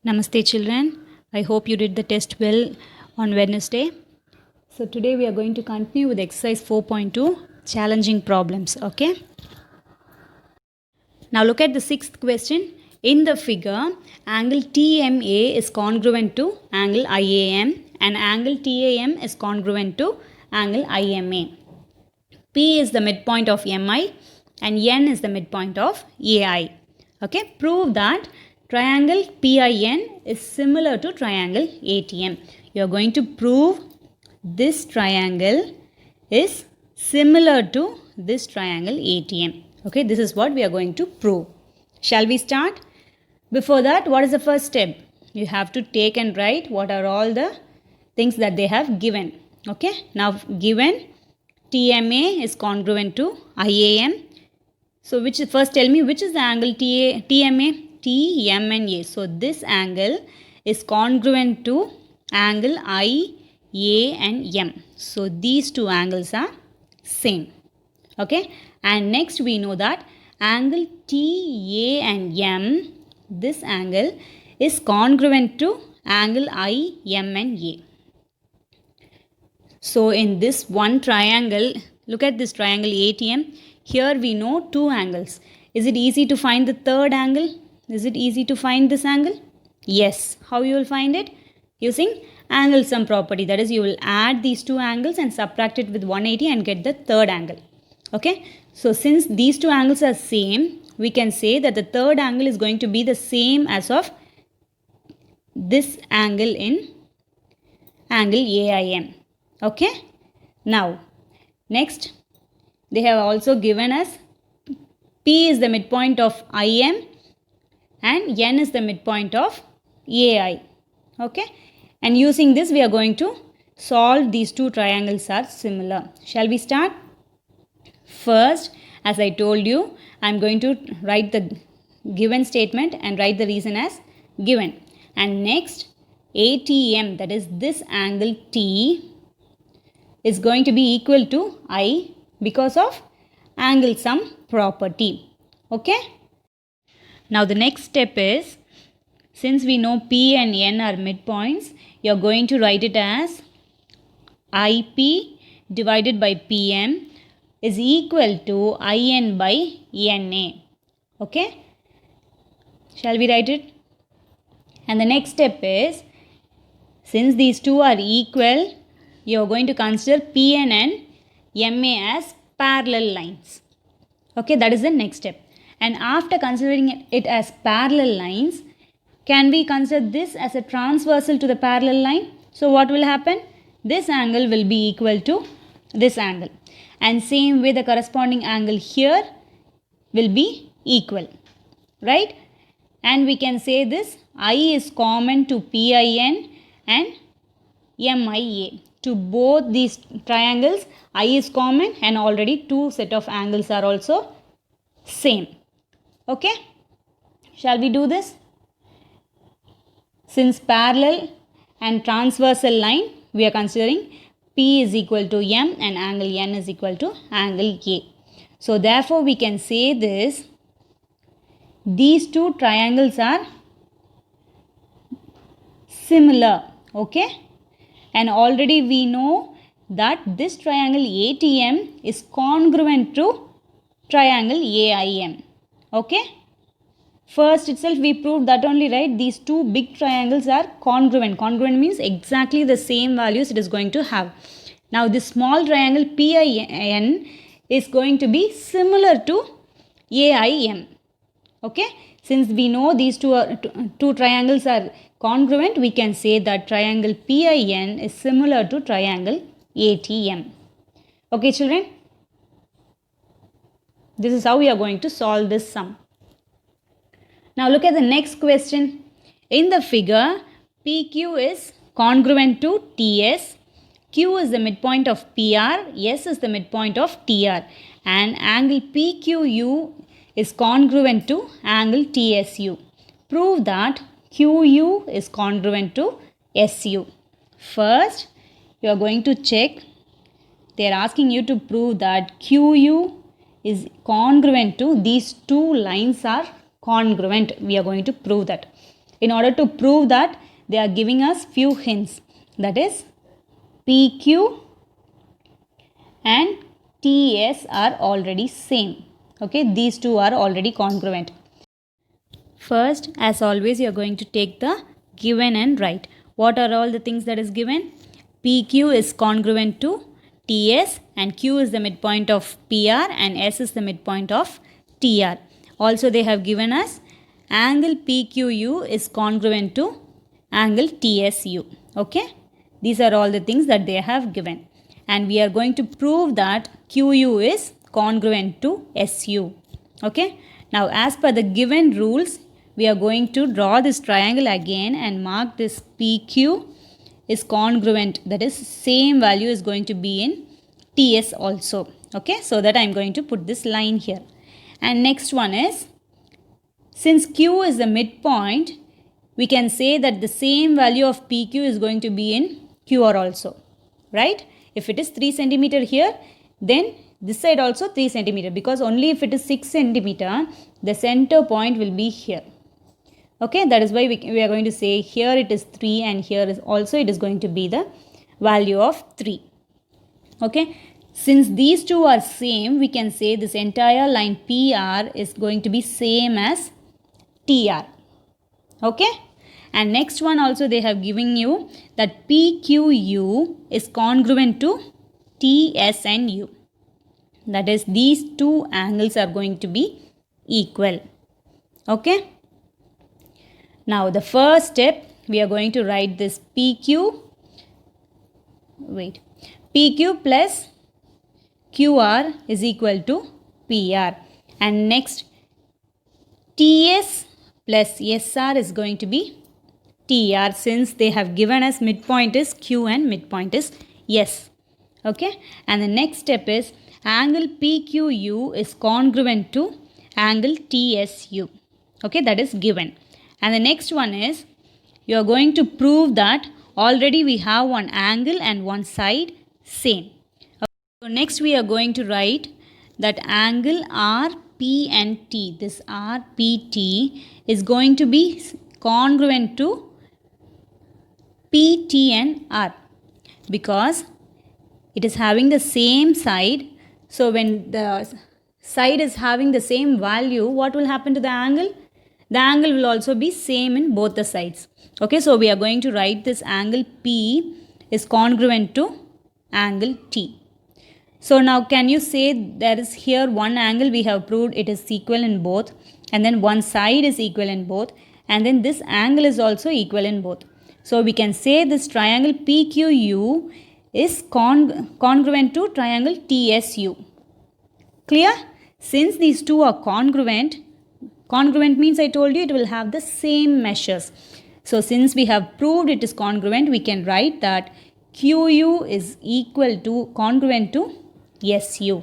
Namaste children. I hope you did the test well on Wednesday. So today we are going to continue with exercise 4.2 challenging problems. Okay. Now look at the sixth question. In the figure, angle TMA is congruent to angle IAM and angle TAM is congruent to angle IMA. P is the midpoint of MI and N is the midpoint of AI. Okay, prove that triangle PIN is similar to triangle ATM. You are going to prove this triangle is similar to this triangle ATM. Okay, this is what we are going to prove. Shall we start? Before that, what is the first step? You have to take and write what are all the things that they have given. Okay, now given TMA is congruent to IAM. So first tell me which is the angle TMA? TMNA. So this angle is congruent to angle IA and M. So these two angles are same. Okay. And next we know that angle TA and M, this angle is congruent to angle IM and A. So in this one triangle, look at this triangle ATM. Here we know two angles. Is it easy to find the third angle? Is it easy to find this angle? Yes. How you will find it? Using angle sum property. That is, you will add these two angles and subtract it with 180 and get the third angle. Okay. So since these two angles are same, we can say that the third angle is going to be the same as of this angle in angle AIM. Okay. Now, next, they have also given us P is the midpoint of IM and N is the midpoint of AI. Okay. And using this, we are going to solve these two triangles are similar. Shall we start? First, as I told you, I am going to write the given statement and write the reason as given. And next, ATM, that is this angle T, is going to be equal to I because of angle sum property. Okay. Now the next step is, since we know P and N are midpoints, you are going to write it as IP divided by PM is equal to IN by NA. Okay. Shall we write it? And the next step is, since these two are equal, you are going to consider PN and MA as parallel lines. Okay, that is the next step. And after considering it as parallel lines, can we consider this as a transversal to the parallel line? So what will happen? This angle will be equal to this angle. And same way the corresponding angle here will be equal. Right? And we can say this I is common to PIN and MIA. To both these triangles, I is common and already two set of angles are also same. Okay. Shall we do this? Since parallel and transversal line, we are considering P is equal to M and angle N is equal to angle A. So therefore, we can say this. These two triangles are similar. Okay. And already we know that this triangle ATM is congruent to triangle AIM. Okay. First itself we proved that only, right? These two big triangles are congruent. Congruent means exactly the same values it is going to have. Now this small triangle PIN is going to be similar to AIM. Okay. Since we know these two triangles are congruent, we can say that triangle PIN is similar to triangle ATM. Okay, children? This is how we are going to solve this sum. Now look at the next question. In the figure, PQ is congruent to TS. Q is the midpoint of PR. S is the midpoint of TR. And angle PQU is congruent to angle TSU. Prove that QU is congruent to SU. First, you are going to check. They are asking you to prove that QU is congruent to these two lines are congruent. We are going to prove that. In order to prove that, they are giving us few hints. That is, PQ and TS are already same. Okay, these two are already congruent. First, as always, you are going to take the given and write. What are all the things that is given? PQ is congruent to TS and Q is the midpoint of PR and S is the midpoint of TR. Also, they have given us angle PQU is congruent to angle TSU. Okay, these are all the things that they have given. And we are going to prove that QU is congruent to SU. Okay, now as per the given rules, we are going to draw this triangle again and mark this PQ is congruent, that is same value is going to be in TS also. Okay, so that I am going to put this line here. And next one is, since Q is the midpoint, we can say that the same value of PQ is going to be in QR also, right? If it is 3 centimeter here, then this side also 3 centimeter, because only if it is 6 centimeter, the center point will be here. Okay, that is why we are going to say here it is 3 and here is also it is going to be the value of 3. Okay, since these two are same, we can say this entire line PR is going to be same as TR. Okay, and next one also they have given you that PQU is congruent to TS and U. That is, these two angles are going to be equal. Okay. Now the first step, we are going to write this PQ plus QR is equal to PR, and next TS plus SR is going to be TR, since they have given us midpoint is Q and midpoint is S. Okay, and the next step is angle PQU is congruent to angle TSU. Okay, that is given. And the next one is, you are going to prove that already we have one angle and one side same. Okay. So next we are going to write that angle RP and T, this RPT is going to be congruent to PT and R, because it is having the same side. So when the side is having the same value, what will happen to the angle? The angle will also be same in both the sides. Okay, so we are going to write this angle P is congruent to angle T. So now can you say there is here one angle we have proved it is equal in both, and then one side is equal in both, and then this angle is also equal in both. So we can say this triangle PQU is congruent to triangle TSU. Clear? Since these two are congruent means I told you it will have the same measures. So since we have proved it is congruent, we can write that QU is equal to congruent to SU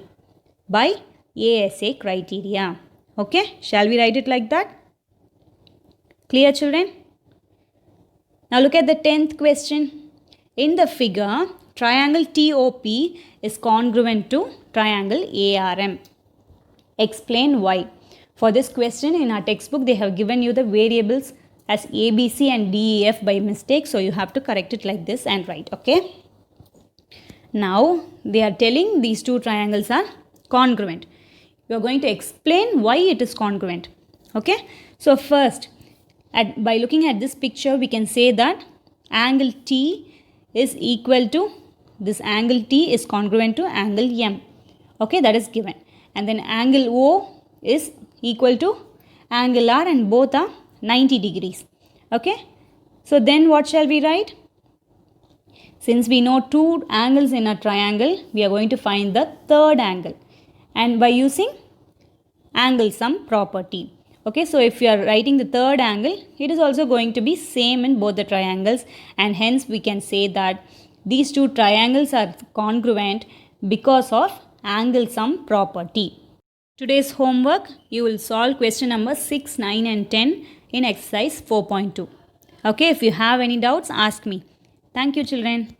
by ASA criteria. Okay, shall we write it like that? Clear, children? Now look at the 10th question. In the figure, triangle TOP is congruent to triangle ARM. Explain why. For this question in our textbook, they have given you the variables as ABC and DEF by mistake. So you have to correct it like this and write. Okay. Now they are telling these two triangles are congruent. You are going to explain why it is congruent. Okay. So first, by looking at this picture, we can say that angle T is equal to, this angle T is congruent to angle M. Okay, that is given. And then angle O is equal to angle R, and both are 90 degrees. Okay. So then what shall we write? Since we know two angles in a triangle, we are going to find the third angle, and by using angle sum property. Okay, so if you are writing the third angle, it is also going to be same in both the triangles, and hence we can say that these two triangles are congruent because of angle sum property. Today's homework, you will solve question number 6, 9 and 10 in exercise 4.2. Okay, if you have any doubts, ask me. Thank you, children.